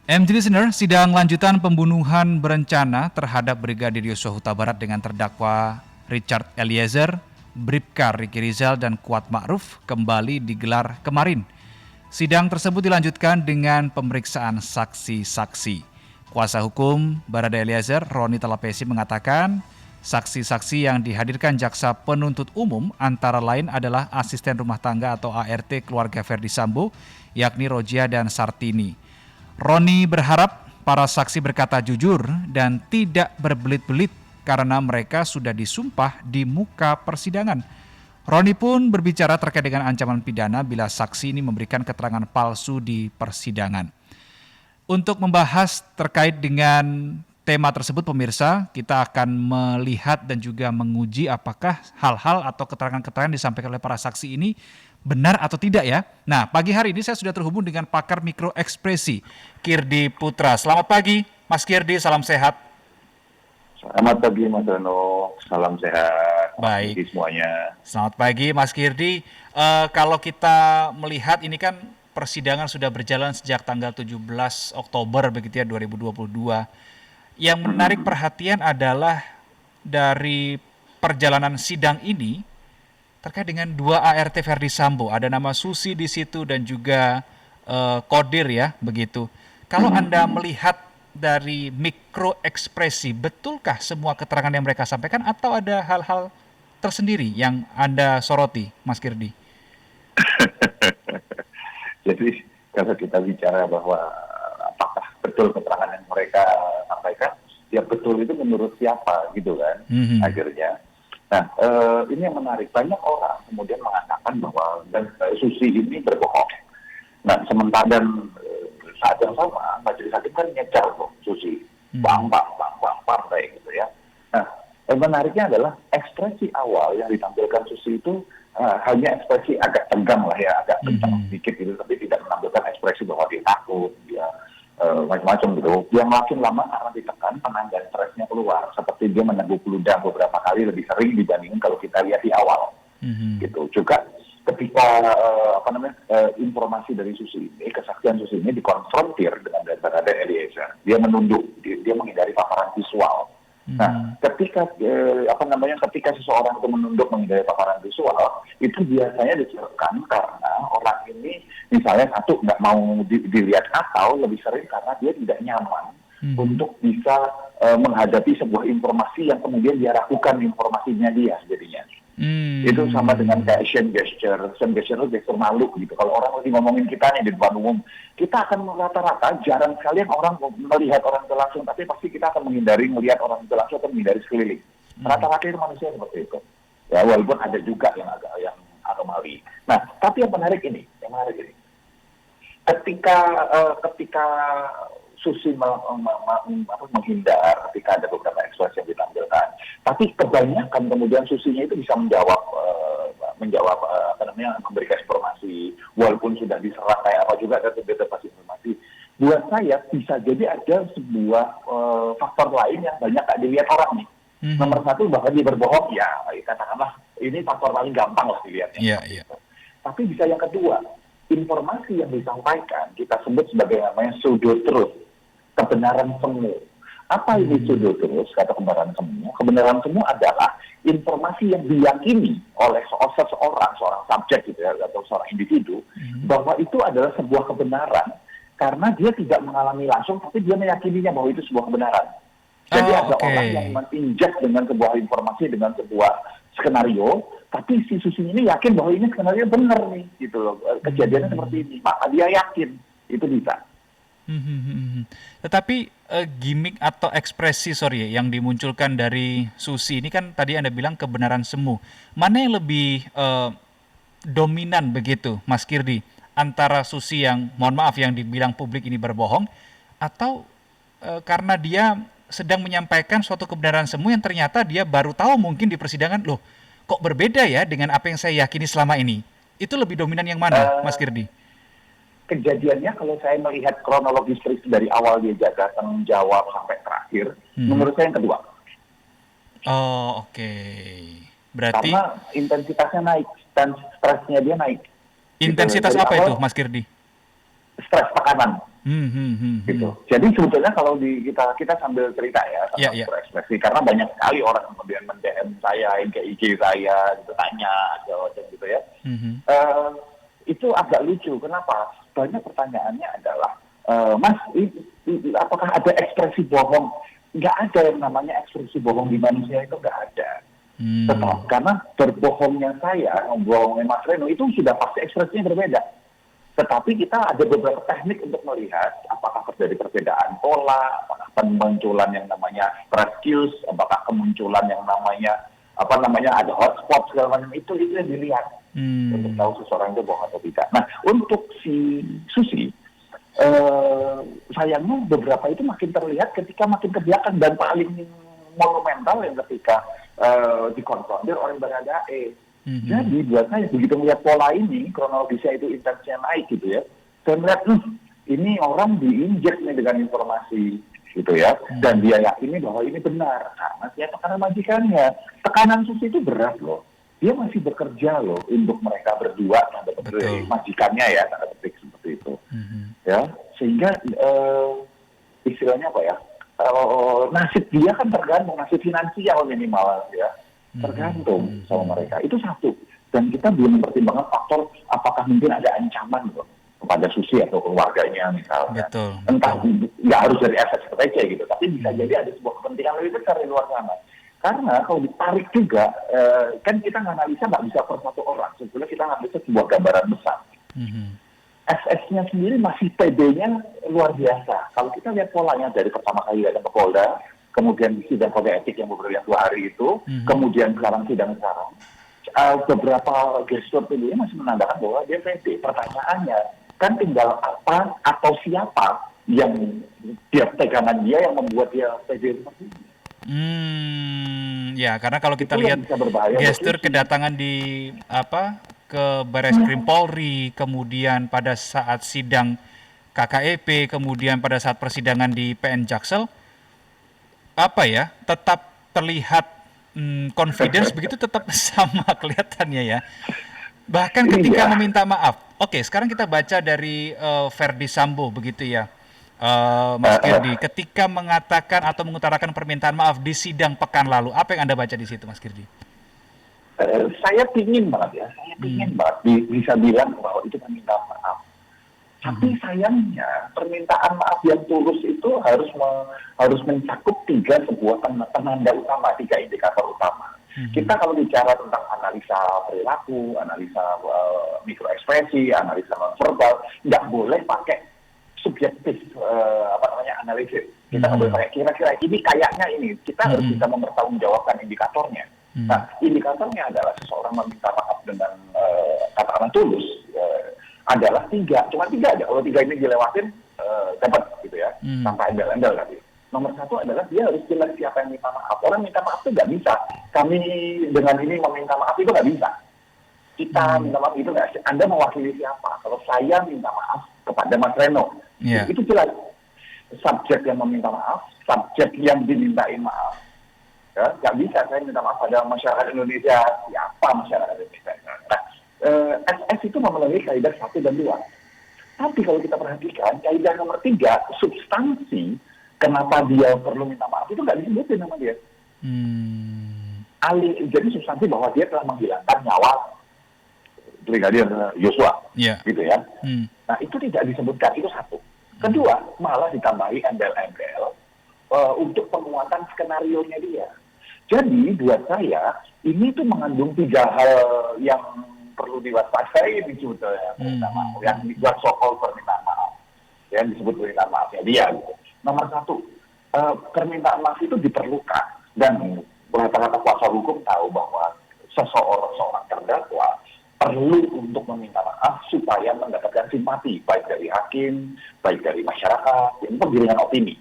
MT Listener, sidang lanjutan pembunuhan berencana terhadap Brigadir Yosua Huta Barat dengan terdakwa Richard Eliezer, Bribka Riki Rizal, dan Kuat Ma'ruf kembali digelar kemarin. Sidang tersebut dilanjutkan dengan pemeriksaan saksi-saksi. Kuasa hukum Barada Eliezer, Roni Talapesi, mengatakan saksi-saksi yang dihadirkan jaksa penuntut umum antara lain adalah asisten rumah tangga atau ART keluarga Ferdi Sambo, yakni Rojia dan Sartini. Roni berharap para saksi berkata jujur dan tidak berbelit-belit karena mereka sudah disumpah di muka persidangan. Roni pun berbicara terkait dengan ancaman pidana bila saksi ini memberikan keterangan palsu di persidangan. Untuk membahas terkait dengan tema tersebut, pemirsa, kita akan melihat dan juga menguji apakah hal-hal atau keterangan-keterangan disampaikan oleh para saksi ini benar atau tidak ya. Nah, pagi hari ini saya sudah terhubung dengan pakar mikroekspresi, Kirdi Putra. Selamat pagi, Mas Kirdi, salam sehat. Selamat pagi Mas Reno, salam sehat. Baik. Pagi semuanya. Selamat pagi Mas Kirdi. Kalau kita melihat ini kan persidangan sudah berjalan sejak tanggal 17 Oktober begitu ya 2022. Yang menarik perhatian adalah dari perjalanan sidang ini terkait dengan dua ART Ferdi Sambo, ada nama Susi di situ dan juga Kodir ya, begitu. Kalau Anda melihat dari mikroekspresi, betulkah semua keterangan yang mereka sampaikan atau ada hal-hal tersendiri yang Anda soroti, Mas Kirdi? Jadi kalau kita bicara bahwa apakah betul keterangan yang mereka sampaikan, ya betul itu menurut siapa gitu kan, akhirnya. Nah, ini yang menarik. Banyak orang kemudian mengatakan bahwa Susi ini berbohong. Nah, sementara dan saat yang sama, majelis hakim kan nyecar Susi. Bang, partai gitu ya. Nah, yang menariknya adalah ekspresi awal yang ditampilkan Susi itu hanya ekspresi agak tegang lah ya, agak kencang sedikit gitu, tapi tidak menampilkan ekspresi bahwa dia takut, dia macam-macam gitu. Yang makin lama karena ditekan, tenang dan stresnya keluar. Seperti dia meneguk ludah beberapa kali lebih sering dibandingkan kalau kita lihat di awal. Gitu. Juga ketika informasi dari Susi ini, kesaksian Susi ini dikonfrontir dengan Barada Eliezer, dia menunduk, dia menghindari paparan visual. Nah, ketika ketika seseorang itu menunduk menghindari paparan visual, itu biasanya disebabkan karena orang ini misalnya satu nggak mau dilihat atau lebih sering karena dia tidak nyaman untuk bisa menghadapi sebuah informasi yang kemudian dia ragukan informasinya dia jadinya. Itu sama dengan kayak shame gesture itu gesture malu gitu. Kalau orang lagi ngomongin kita nih di depan umum, kita akan rata-rata jarang sekali yang orang melihat orang itu langsung, tapi pasti kita akan menghindari melihat orang itu langsung atau menghindari sekeliling. Rata-rata itu manusia seperti itu. Ya, walaupun ada juga yang anomali. Nah, tapi yang menarik ini. Ketika Susi menghindar, ketika ada beberapa ekspresi yang ditampilkan, tapi kebanyakan kemudian Susinya itu bisa menjawab memberikan informasi, walaupun sudah diserang kayak apa juga ada bebas informasi. Buat saya bisa jadi ada sebuah faktor lain yang banyak tak dilihat orang nih. Nomor satu bahwa dia berbohong, ya katakanlah ini faktor paling gampang lah dilihatnya. Tapi bisa yang kedua, informasi yang disampaikan kita sebut sebagai namanya pseudo truth, kebenaran semu. Apa ini pseudo truth, kata kebenaran semu? Kebenaran semu adalah informasi yang diyakini oleh seorang subjek gitu ya, atau seorang individu, bahwa itu adalah sebuah kebenaran karena dia tidak mengalami langsung, tapi dia meyakininya bahwa itu sebuah kebenaran. Jadi ada orang yang menginjak dengan sebuah informasi, dengan sebuah skenario, tapi si Susi ini yakin bahwa ini skenario benar nih, gitu loh. Kejadiannya seperti ini, maka dia yakin itu bisa. Tetapi gimmick atau ekspresi yang dimunculkan dari Susi ini kan tadi Anda bilang kebenaran semu. Mana yang lebih dominan begitu, Mas Kirdi? Antara Susi yang, mohon maaf, yang dibilang publik ini berbohong, atau karena dia sedang menyampaikan suatu kebenaran semu yang ternyata dia baru tahu mungkin di persidangan, loh kok berbeda ya dengan apa yang saya yakini selama ini. Itu lebih dominan yang mana, Mas Kirdi? Kejadiannya kalau saya melihat kronologis dari awal dia jaga tanggung jawab sampai terakhir, menurut saya yang kedua. Oh, oke. Berarti karena intensitasnya naik dan stresnya dia naik. Intensitas gitu. apa itu, Mas Kirdi? Stres, tekanan. Gitu. Jadi sebetulnya kalau kita sambil cerita ya, sambil berekspresi, karena banyak sekali orang kemudian men-DM saya, ke IG saya, gitu, tanya, gitu ya. Itu agak lucu. Kenapa? Banyak pertanyaannya adalah, Mas, apakah ada ekspresi bohong? Nggak ada yang namanya ekspresi bohong di manusia, itu nggak ada. Tetap, karena berbohongnya saya, bohongnya Mas Reno, itu sudah pasti ekspresinya berbeda. Tetapi kita ada beberapa teknik untuk melihat apakah terjadi perbedaan pola, apakah kemunculan yang namanya stress skills, apakah kemunculan yang namanya ada hotspot segala macam, itu yang dilihat untuk tahu seseorang itu bohong atau tidak. Nah, untuk si Susi, sayangnya beberapa itu makin terlihat ketika makin ke belakang, dan paling monumental yang ketika dikonfrontir oleh Baradae. Jadi buat saya begitu melihat pola ini, kronologisnya itu intensnya naik gitu ya, saya melihat ini orang diinjek nih dengan informasi gitu ya, dan dia yakini bahwa ini benar karena majikannya. Tekanan Susi itu berat loh, dia masih bekerja loh untuk mereka berdua, majikannya ya, tanda petik seperti itu. Ya, sehingga istilahnya apa ya, nasib dia kan tergantung, nasib finansial minimal ya, tergantung sama mereka. Itu satu. Dan kita belum mempertimbangkan faktor apakah mungkin ada ancaman gitu kepada Susi atau keluarganya misalnya. Entah, nggak harus dari efek SPTC gitu, tapi bisa jadi ada sebuah kepentingan lebih besar di luar sana. Karena kalau ditarik juga, kan kita nganalisa nggak bisa per satu orang. Sebetulnya kita nganalisa sebuah gambaran besar. SS-nya sendiri masih PD-nya luar biasa. Kalau kita lihat polanya dari pertama kali datang ke Polda, kemudian sidang kode etik yang beberapa 2 hari itu, kemudian sidang sekarang, beberapa gestur PD masih menandakan bahwa dia PD. Pertanyaannya, kan tinggal apa atau siapa yang dia pegangan dia yang membuat dia PD seperti ini. Ya, karena kalau kita lihat gestur kedatangan di ke Bareskrim Polri, kemudian pada saat sidang KKEP, kemudian pada saat persidangan di PN Jaksel, tetap terlihat confidence begitu, tetap sama kelihatannya ya. Bahkan ketika meminta maaf. Oke, sekarang kita baca dari Verdi Sambo begitu ya, Mas Kirdi, ketika mengatakan atau mengutarakan permintaan maaf di sidang pekan lalu. Apa yang Anda baca di situ, Mas Kirdi? Saya pingin banget bisa bilang bahwa itu permintaan maaf. Tapi sayangnya permintaan maaf yang tulus itu harus mencakup 3 sebuah penanda utama, 3 indikator utama. Kita kalau bicara tentang analisa perilaku, analisa mikroekspresi, analisa nonverbal, nggak boleh pakai subjektif analisis. Kita nggak boleh pakai kira-kira ini kayaknya ini. Kita harus bisa mempertanggungjawabkan indikatornya. Nah, indikatornya adalah seseorang meminta maaf dengan katakanlah tulus. Adalah 3, cuma 3 aja. Kalau 3 ini dilewatin, dapat gitu ya, tanpa embel-embel tadi. Nomor 1 adalah dia harus jelas siapa yang minta maaf. Orang minta maaf itu nggak bisa. Kami dengan ini meminta maaf itu nggak bisa. Kita minta maaf itu nggak. Anda mewakili siapa? Kalau saya minta maaf kepada Mas Reno, itu jelas. Subjek yang meminta maaf, subjek yang dimintain maaf. Ya, nggak bisa saya minta maaf pada masyarakat Indonesia. Siapa masyarakat Indonesia? Nah, SS itu memenuhi kaidah 1 dan 2. Tapi kalau kita perhatikan, kaidah nomor 3, substansi, kenapa dia perlu minta maaf, itu nggak disebutin nama dia. Jadi substansi bahwa dia telah menghilangkan nyawa Brigadir Yosua, gitu ya. Nah, itu tidak disebutkan, itu 1. Kedua, malah ditambahi embel-embel untuk penguatan skenario-nya dia. Jadi, buat saya, ini tuh mengandung 3 hal yang perlu diwaspadai ini sebetulnya, yang dibuat so-called permintaan maaf, yang disebut permintaan maafnya dia. Gitu. Nomor 1, permintaan maaf itu diperlukan, dan kata-kata kuasa hukum tahu bahwa seorang terdakwa perlu untuk meminta maaf supaya mendapatkan simpati, baik dari hakim, baik dari masyarakat, yang penggiringan opini.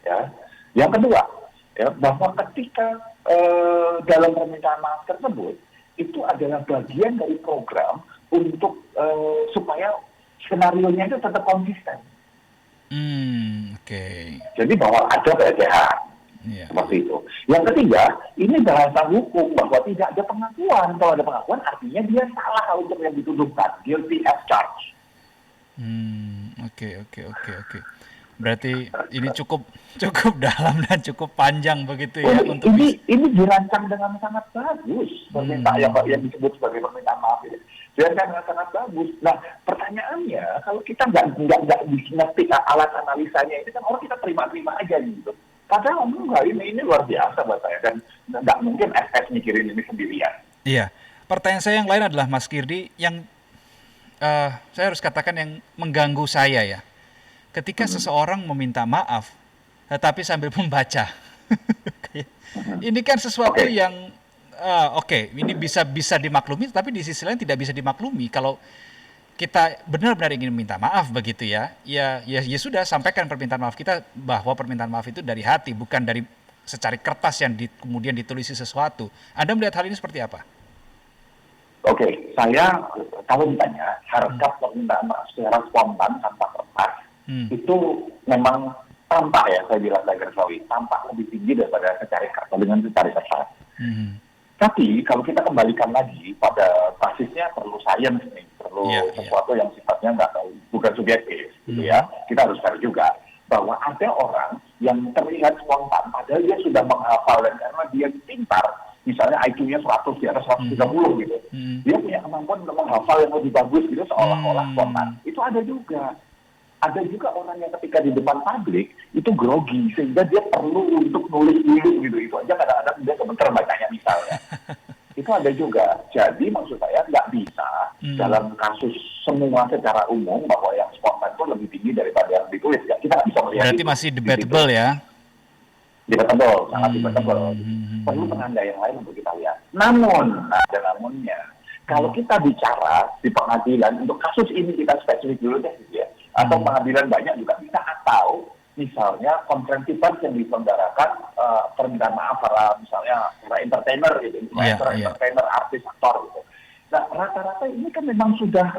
Ya. Yang kedua, ya, bahwa ketika dalam permintaan maaf tersebut, itu adalah bagian dari program untuk supaya skenario-nya itu tetap konsisten. Jadi bahwa ada pelecehan, seperti itu. Yang ketiga, ini bahasa hukum bahwa tidak ada pengakuan. Kalau ada pengakuan, artinya dia salah untuk yang dituduhkan, guilty as charged. Oke. Berarti ini cukup dalam dan cukup panjang begitu ya untuk Ini dirancang dengan sangat bagus permintaan yang disebut sebagai permintaan maaf ini. Dirancang dengan sangat bagus. Nah, pertanyaannya kalau kita nggak ngerti alat analisanya ini kan orang kita terima aja gitu. Padahal enggak, ini luar biasa buat saya dan nggak mungkin FS mikirin ini sendirian. Iya. Pertanyaan saya yang lain adalah Mas Kirdi yang saya harus katakan yang mengganggu saya ya. Ketika seseorang meminta maaf, tetapi sambil membaca, ini kan sesuatu yang ini bisa dimaklumi, tapi di sisi lain tidak bisa dimaklumi. Kalau kita benar-benar ingin meminta maaf begitu ya sudah sampaikan permintaan maaf kita bahwa permintaan maaf itu dari hati, bukan dari secari kertas yang kemudian ditulisi sesuatu. Anda melihat hal ini seperti apa? Oke, saya kalau ditanya harkat permintaan maaf secara spontan tanpa kertas, itu memang tampak ya, saya bilang saya garis bawahi, tampak lebih tinggi daripada secari kertas dengan secari kertas. Tapi kalau kita kembalikan lagi pada basisnya perlu sains nih, perlu sesuatu yang sifatnya bukan subjektif, gitu ya. Kita harus cari juga bahwa ada orang yang terlihat spontan, padahal dia sudah menghafal dan karena dia pintar, misalnya IQ-nya 100 di atas 130 gitu, dia punya kemampuan untuk menghafal yang lebih bagus gitu seolah-olah spontan. Itu ada juga. Ada juga orang yang ketika di depan publik itu grogi sehingga dia perlu untuk nulis dulu gitu. Itu aja kadang-kadang dia sebentar bacanya misalnya. Itu ada juga. Jadi maksud saya nggak bisa dalam kasus semua secara umum bahwa yang spontan itu lebih tinggi daripada yang ditulis. Ya, kita nggak bisa melihat. Berarti masih debatable ya? Debatable, sangat debatable. Perlu penandaan yang lain untuk kita lihat. Namun, ada namunnya. Kalau kita bicara di pengadilan untuk kasus ini kita spesifik dulu deh, gitu ya. Atau pengadilan banyak juga bisa, atau misalnya konferensi pers yang diselenggarakan permintaan maaf para misalnya para entertainer gitu, entertainer, artis, aktor gitu. Nah, rata-rata ini kan memang sudah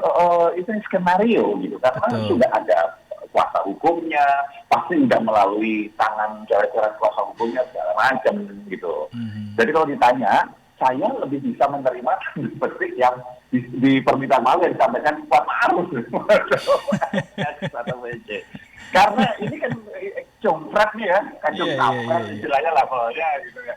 itu skenario gitu, karena sudah ada kuasa hukumnya, pasti sudah melalui tangan coret-coret kuasa hukumnya segala macam gitu. Jadi kalau ditanya, saya lebih bisa menerima seperti yang di permintaan maaf yang disampaikan Kuat Ma'ruf. Karena ini kan jompret nih ya, kacung kampret istilahnya levelnya gitu ya.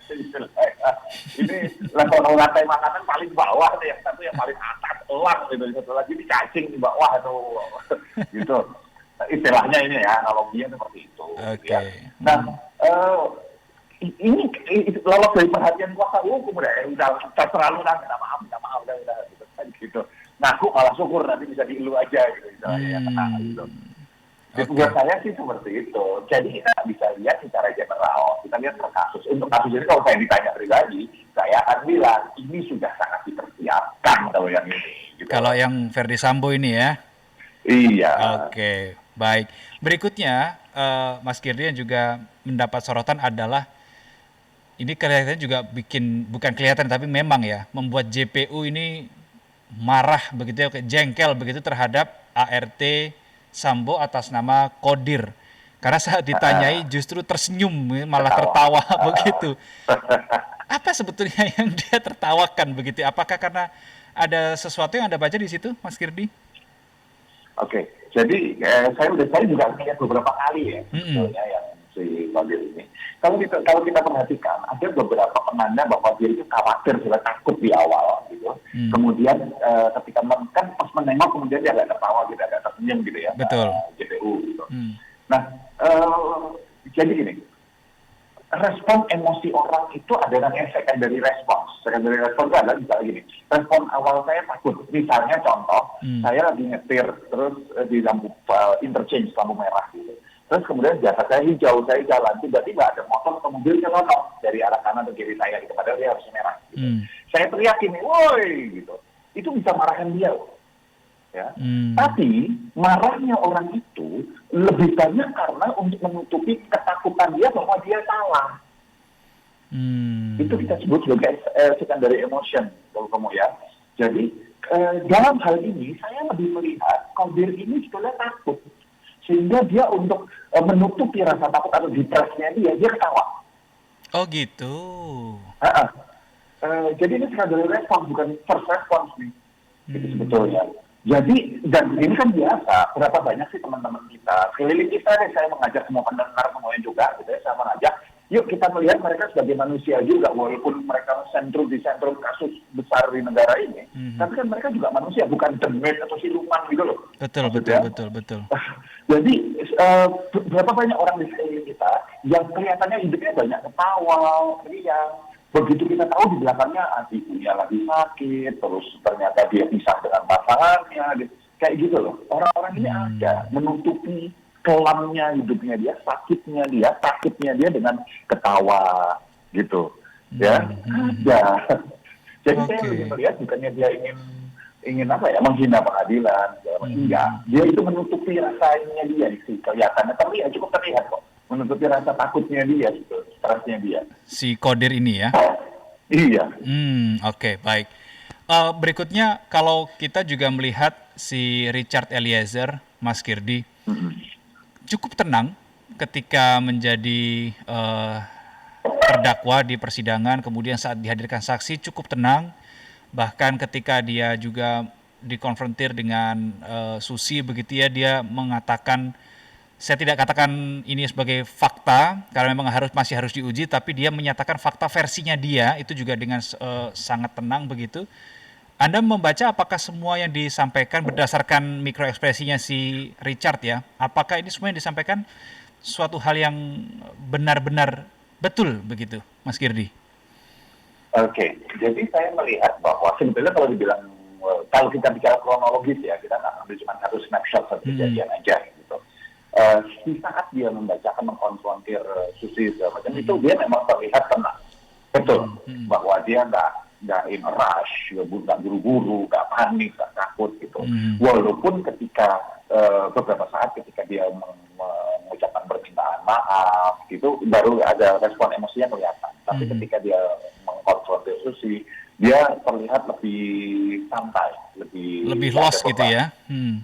Ini level rantai makanan paling bawah nih, yang satu yang paling atas elang gitu, satu lagi di cacing di bawah tuh gitu. Istilahnya ini ya, analoginya seperti itu. Ya. Nah, ini lolos dari perhatian kuasa hukum udah terlalu minta maaf udah gitu. Ngaku malah syukur nanti bisa dielu aja gitu misalnya kena gitu. Buat saya sih seperti itu. Jadi kita bisa lihat secara general, kita lihat per kasus. Untuk kasus ini kalau saya ditanya pribadi, saya akan bilang ini sudah sangat dipersiapkan kalau yang ini. Gitu. Kalau yang Verdi Sambo ini ya. Iya. Oke, baik. Berikutnya Mas Kirdi yang juga mendapat sorotan adalah ini kelihatannya juga bukan kelihatan tapi memang ya membuat JPU ini marah begitu ya, jengkel begitu terhadap ART Sambo atas nama Kodir. Karena saat ditanyai justru tersenyum malah tertawa begitu. Apa sebetulnya yang dia tertawakan begitu? Apakah karena ada sesuatu yang Anda baca di situ, Mas Kirdi? Oke, jadi saya juga lihat beberapa kali ya sebetulnya yang si Kodir ini. Kalau kita perhatikan, ada beberapa penanda bahwa dia itu khawatir, sudah takut di awal gitu. Kemudian ketika kan pas menengok kemudian dia agak tertawa gitu, agak tersenyum gitu ya. Betul. JPU gitu. Nah, jadi gini, respon emosi orang itu ada namanya secondary response. Secondary response itu adalah misalnya gini, respon awal saya takut. Misalnya contoh, saya lagi nyetir terus di lampu interchange, lampu merah gitu. Terus kemudian jasa saya hijau, saya jalan, tiba-tiba ada motor atau mobil nyelonong dari arah kanan atau kiri saya gitu, padahal dia harus merah gitu. Saya teriak ini, woi gitu. Itu bisa marahin dia loh. Ya. Tapi marahnya orang itu lebih banyak karena untuk menutupi ketakutan dia bahwa dia salah. Itu kita sebut sebagai secondary emotion, kalau kamu ya. Jadi dalam hal ini saya lebih melihat Kodir ini sebetulnya takut, sehingga dia untuk menutupi rasa takut atau depresinya dia ketawa. Oh gitu. Jadi ini secondary response bukan first response nih. Itu sebetulnya. Jadi, dan ini kan biasa, berapa banyak sih teman-teman kita, keliling kita deh, saya mengajak semua pendengar semuanya juga, gitu ya, saya mengajak, yuk kita melihat mereka sebagai manusia juga, walaupun mereka di sentrum kasus besar di negara ini, tapi kan mereka juga manusia, bukan demit atau siluman gitu loh. Betul. Jadi, berapa banyak orang di sekeliling kita yang kelihatannya hidupnya banyak ketawa, riang, begitu kita tahu di belakangnya ibunya lagi sakit, terus ternyata dia pisah dengan pasangannya, kayak gitu loh. Orang-orang ini ada menutupi kelamnya hidupnya dia, sakitnya dia dengan ketawa, gitu. Ya, ada. Jadi saya lebih melihat bukannya dia ingin menghina pengadilan, enggak. Dia itu menutupi rasanya dia sih kelihatannya, tapi ya cukup terlihat kok. Menutupi rasa takutnya dia, gitu, stresnya dia. Si Kodir ini ya? Iya. Oke, baik. Berikutnya, kalau kita juga melihat si Richard Eliezer, Mas Kirdi, cukup tenang ketika menjadi terdakwa di persidangan, kemudian saat dihadirkan saksi cukup tenang, bahkan ketika dia juga dikonfrontir dengan Susi begitu ya, dia mengatakan, saya tidak katakan ini sebagai fakta karena memang masih harus diuji, tapi dia menyatakan fakta versinya dia itu juga dengan sangat tenang begitu. Anda membaca apakah semua yang disampaikan berdasarkan mikroekspresinya si Richard ya, apakah ini semua yang disampaikan suatu hal yang benar-benar betul begitu, Mas Kirdi? Oke, jadi saya melihat bahwa sebetulnya kalau kita bicara kronologis ya, kita nggak ambil cuma satu snapshot satu kejadian aja gitu. Di saat dia mengkonfrontir Susi segala macam itu, dia memang terlihat tenang, betul, bahwa dia nggak in a rush, nggak buru-buru, nggak panik, nggak takut gitu. Walaupun ketika beberapa saat ketika dia mengucapkan permintaan maaf gitu, baru ada respon emosinya kelihatan. Tapi ketika dia mengkonfrontir Susi, dia terlihat lebih santai, lebih lost gitu ya.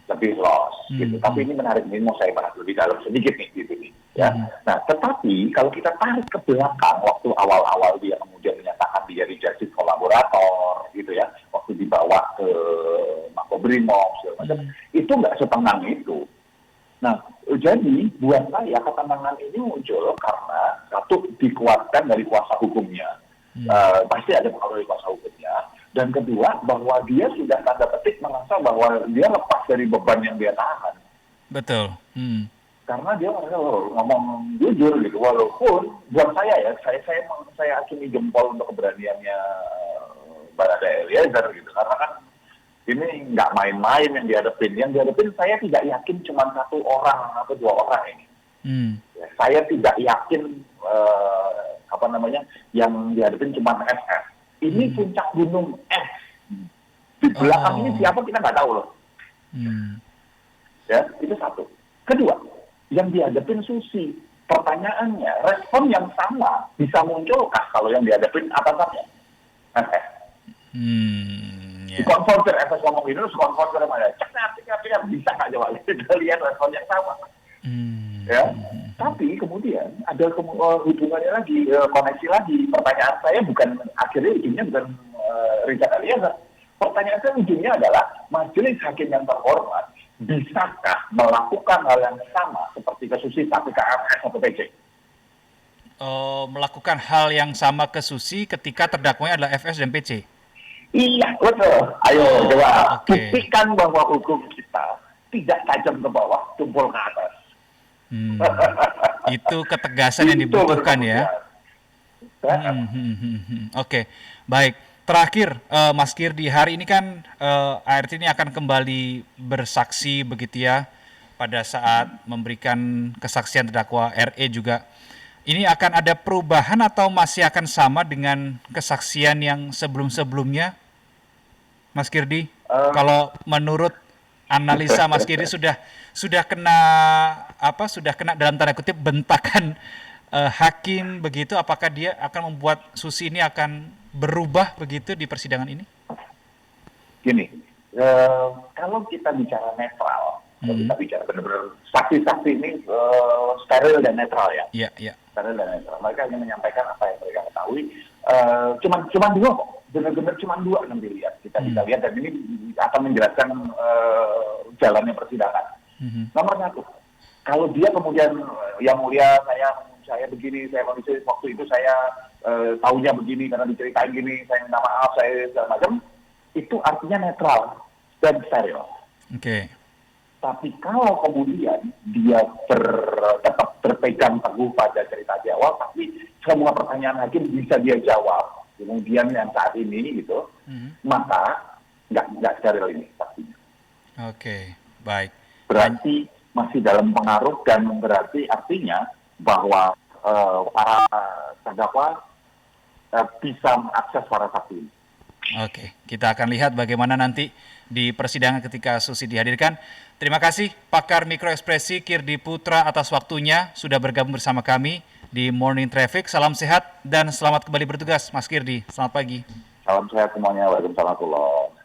Lebih lost gitu. Tapi ini menarik, ini mau saya bahas lebih dalam sedikit nih gitu nih. Ya. Nah, tetapi kalau kita tarik ke belakang waktu awal-awal dia kemudian menyatakan dia justice kolaborator gitu ya, waktu dibawa ke Makobrimob segala macam, itu nggak setenang itu. Nah, jadi buat saya ketenangan ini muncul karena satu, dikuatkan dari kuasa hukumnya. Pasti ada pengaruh dari kuasa hukumnya. Dan kedua, bahwa dia sudah tanda petik merasa bahwa dia lepas dari beban yang dia tahan. Betul. Karena dia ngomong jujur gitu, walaupun buat saya ya, saya acungi jempol untuk keberaniannya Barada Eliezer gitu, karena kan ini nggak main-main yang dihadapin. Yang dihadapin saya tidak yakin cuma satu orang atau dua orang ini. Ya, saya tidak yakin yang dihadapin cuma FF. Ini puncak gunung F. Di belakang ini siapa kita nggak tahu loh. Ya, itu satu. Kedua, yang dihadapin Susi. Pertanyaannya, respon yang sama bisa munculkah kalau yang dihadapin atasannya? FF. Dikonfrontir, FF ngomong gitu, terus konfrontir sama dia. Cek, bisa nggak jawab? Kita lihat respon yang sama. Ya, tapi kemudian ada hubungannya lagi, koneksi lagi. Pertanyaan saya akhirnya ujungnya bukan Richard Eliezer. Pertanyaan saya ujungnya adalah majelis hakim yang terhormat bisakah melakukan hal yang sama seperti ke Susi tapi ke FS atau PC? Melakukan hal yang sama ke Susi ketika terdakwanya adalah FS dan PC? Iya, betul. Ayo coba buktikan bahwa hukum kita tidak tajam ke bawah, tumpul ke atas. Itu ketegasan yang dibutuhkan ya. Oke, baik. Terakhir, Mas Kirdi, hari ini kan ART ini akan kembali bersaksi begitu ya pada saat memberikan kesaksian terdakwa RE juga. Ini akan ada perubahan atau masih akan sama dengan kesaksian yang sebelum-sebelumnya, Mas Kirdi? Kalau menurut analisa Mas Kirdi sudah kena dalam tanda kutip bentakan hakim begitu, apakah dia akan membuat Susi ini akan berubah begitu di persidangan ini? Gini, kalau kita bicara netral, kalau kita bicara benar-benar saksi-saksi ini steril dan netral ya. Iya. Steril dan netral. Mereka hanya menyampaikan apa yang mereka ketahui. Cuma dua kok. benar-benar cuma 2 nanti lihat. Kita bisa lihat dan ini akan menjelaskan jalannya persidangan. Nomor 1, kalau dia kemudian yang mulia saya begini, saya kondisi waktu itu saya tahunya begini karena diceritain gini, saya minta maaf, saya segala macam, itu artinya netral dan steril. Oke. Tapi kalau kemudian dia tetap berpegang teguh pada cerita di awal, tapi semua pertanyaan hakim bisa dia jawab, kemudian yang saat ini gitu, maka nggak steril ini pastinya. Oke, baik. Berarti masih dalam pengaruh dan berarti artinya bahwa para terdakwa bisa mengakses para saksi. Oke, kita akan lihat bagaimana nanti di persidangan ketika Susi dihadirkan. Terima kasih pakar mikroekspresi Kirdi Putra atas waktunya sudah bergabung bersama kami di Morning Traffic. Salam sehat dan selamat kembali bertugas Mas Kirdi. Selamat pagi. Salam sehat semuanya. Waalaikumsalam.